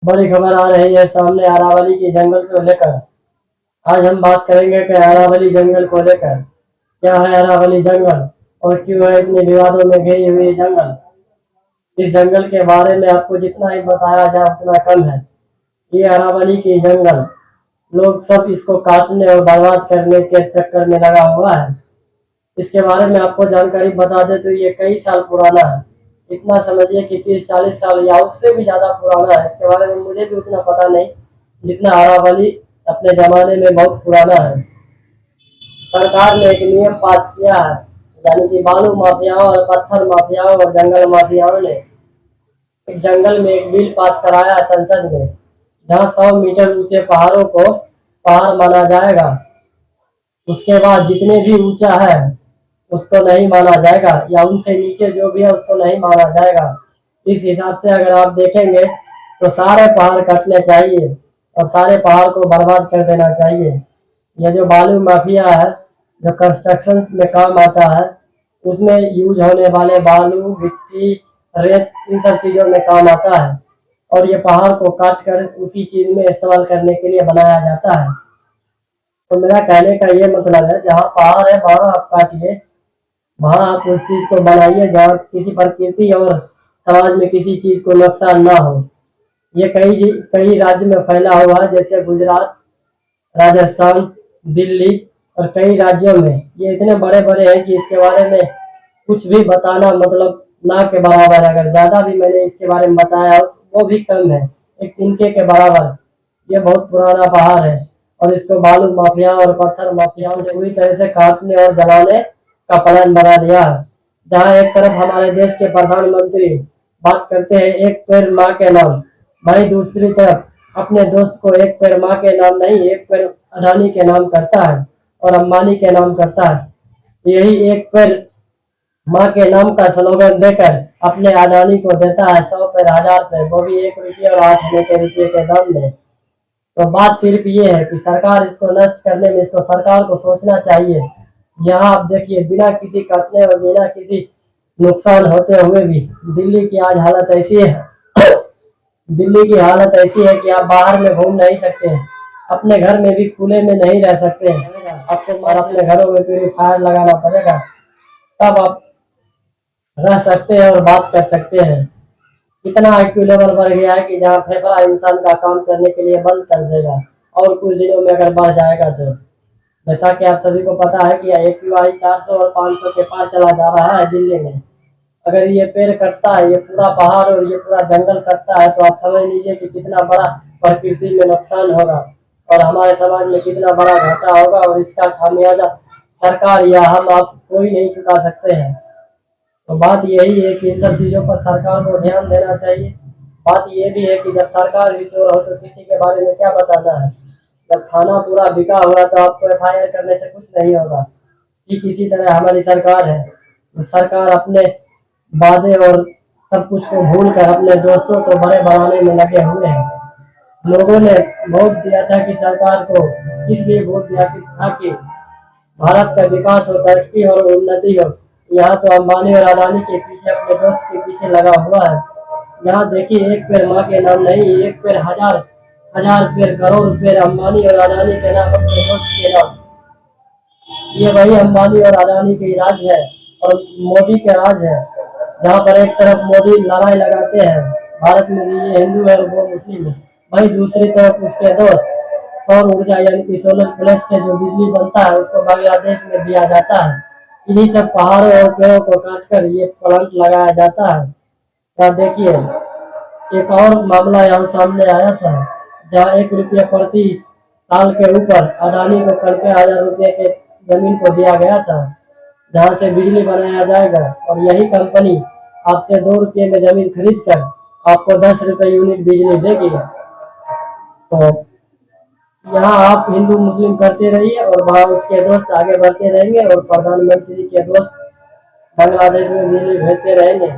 बड़ी खबर आ रही है सामने अरावली के जंगल को लेकर। आज हम बात करेंगे कि अरावली जंगल को लेकर क्या है अरावली जंगल और क्यों है इतने विवादों में घिरी हुई जंगल। इस जंगल के बारे में आपको जितना ही बताया जाए उतना कम है। ये अरावली की जंगल लोग सब इसको काटने और बर्बाद करने के चक्कर में लगा हुआ है। इसके बारे में आपको जानकारी बता दें तो ये कई साल पुराना है। इतना समझिए कि 30-40 साल या उससे भी ज्यादा पुराना है। इसके बारे में मुझे भी उतना पता नहीं जितना अरावली अपने जमाने में बहुत पुराना है। सरकार ने एक नियम पास किया है, यानी कि बालू माफियाओं और पत्थर माफियाओं और जंगल माफियाओं ने एक जंगल में एक बिल पास कराया है संसद में, जहाँ 100 मीटर ऊंचे पहाड़ों को पहाड़ माना जाएगा। उसके बाद जितने भी ऊंचा है उसको नहीं माना जाएगा, या उनसे नीचे जो भी है उसको नहीं माना जाएगा। इस हिसाब से अगर आप देखेंगे तो सारे पहाड़ कटने चाहिए और सारे पहाड़ को बर्बाद कर देना चाहिए। यह जो बालू माफिया है जो कंस्ट्रक्शन में काम आता है, उसमें यूज होने वाले बालू, गिट्टी, रेत, इन सब चीजों में काम आता है और ये पहाड़ को काट कर उसी चीज में इस्तेमाल करने के लिए बनाया जाता है। तो मेरा कहने का ये मतलब है, जहाँ पहाड़ है वहाँ आप काटिए, वहाँ आप उस चीज को बनाइए जहाँ किसी प्रकृति और समाज में किसी चीज को नुकसान ना हो। ये कई राज्य में फैला हुआ है, जैसे गुजरात, राजस्थान, दिल्ली और कई राज्यों में। ये इतने बड़े बड़े हैं कि इसके बारे में कुछ भी बताना मतलब ना के बराबर है। अगर ज्यादा भी मैंने इसके बारे में बताया हो तो वो भी कम है, एक तिनके के बराबर। ये बहुत पुराना पहाड़ है और इसको बालू माफिया और पत्थर माफियाओं ने पूरी तरह से काटने और जलाने का प्लान बना लिया है। जहाँ एक तरफ हमारे देश के प्रधानमंत्री बात करते हैं एक पेड़ माँ के नाम, वहीं दूसरी तरफ अपने दोस्त को एक पेड़ माँ के नाम नहीं, एक पेड़ अडानी के नाम करता है और अंबानी के नाम करता है। यही एक पेड़ माँ के नाम का स्लोगन देकर अपने अडानी को देता है 100 पेड़, 1000 पेड़, वो भी 1 रुपये और 8 आने के रुपये के दाम में। तो बात सिर्फ ये है कि सरकार इसको नष्ट करने में इसको सरकार को सोचना चाहिए। यहाँ आप देखिए बिना किसी कटने और बिना किसी नुकसान होते हुए भी दिल्ली की आज हालत ऐसी है दिल्ली की हालत ऐसी है कि आप बाहर में घूम नहीं सकते हैं, अपने घर में भी खुले में नहीं रह सकते हैं। आपको और अपने घरों में प्यूरीफायर लगाना पड़ेगा, तब आप रह सकते हैं और बात कर सकते हैं। इतना IQ लेवल बढ़ गया है कि जहाँ फेफड़ा इंसान का काम करने के लिए बंद कर देगा और कुछ दिनों में अगर बढ़ जाएगा तो। जैसा कि आप सभी को पता है कि AQI 400 और 500 के पार चला जा रहा है दिल्ली में। अगर ये पेड़ कटता है, ये पूरा पहाड़ और ये पूरा जंगल कटता है, तो आप समझ लीजिए कि कितना बड़ा प्रकृति में नुकसान होगा और हमारे समाज में कितना बड़ा घाटा होगा, और इसका खामियाजा सरकार या हम आप कोई नहीं चुका सकते हैं। तो बात यही है कि इन सब चीजों पर सरकार को ध्यान देना चाहिए। बात ये भी है कि जब सरकार ही चोर हो तो किसी के बारे में क्या बताना है। जब थाना पूरा बिका हुआ तो आपको FIR करने से कुछ नहीं होगा। ठीक इसी तरह हमारी सरकार है, तो सरकार अपने वादे और सब कुछ को भूल कर अपने दोस्तों को बड़े बनाने में लगे हुए हैं। लोगों ने वोट दिया था कि सरकार को इसलिए वोट दिया था कि भारत का विकास हो, तरक्की और उन्नति हो। यहाँ तो अंबानी और अडानी के पीछे, अपने दोस्त के पीछे लगा हुआ है। यहाँ देखिए एक पेड़ माँ के नाम नहीं, एक पेड़ 1000 1000 पेड़, करोड़ पेड़ अंबानी और अडानी के नाम, अपने दोस्त के नाम। ये वही अंबानी और अडानी के राज है और मोदी के राज है, जहाँ पर एक तरफ मोदी लड़ाई लगाते हैं भारत में ये हिंदू है और वो मुस्लिम है, वही दूसरी तरफ उसके दोस्त सौर ऊर्जा यानी कि सोलर प्लेट से जो बिजली बनता है उसको बांग्लादेश में दिया जाता है। इन्हीं सब पहाड़ों और पेड़ों को काटकर ये प्लांट लगाया जाता है। क्या देखिए एक और मामला यहाँ सामने आया था, जहाँ 1 रुपया प्रति साल के ऊपर अडानी को 90,000 रुपये के जमीन को दिया गया था, जहाँ से बिजली बनाया जाएगा और यही कंपनी आपसे 2 रुपये में जमीन खरीद कर आपको 10 रुपये यूनिट बिजली देगी। तो यहाँ आप हिंदू मुस्लिम करते रहिए और वहाँ उसके दोस्त आगे बढ़ते रहेंगे और प्रधानमंत्री के दोस्त बांग्लादेश में बिजली भेजते रहेंगे।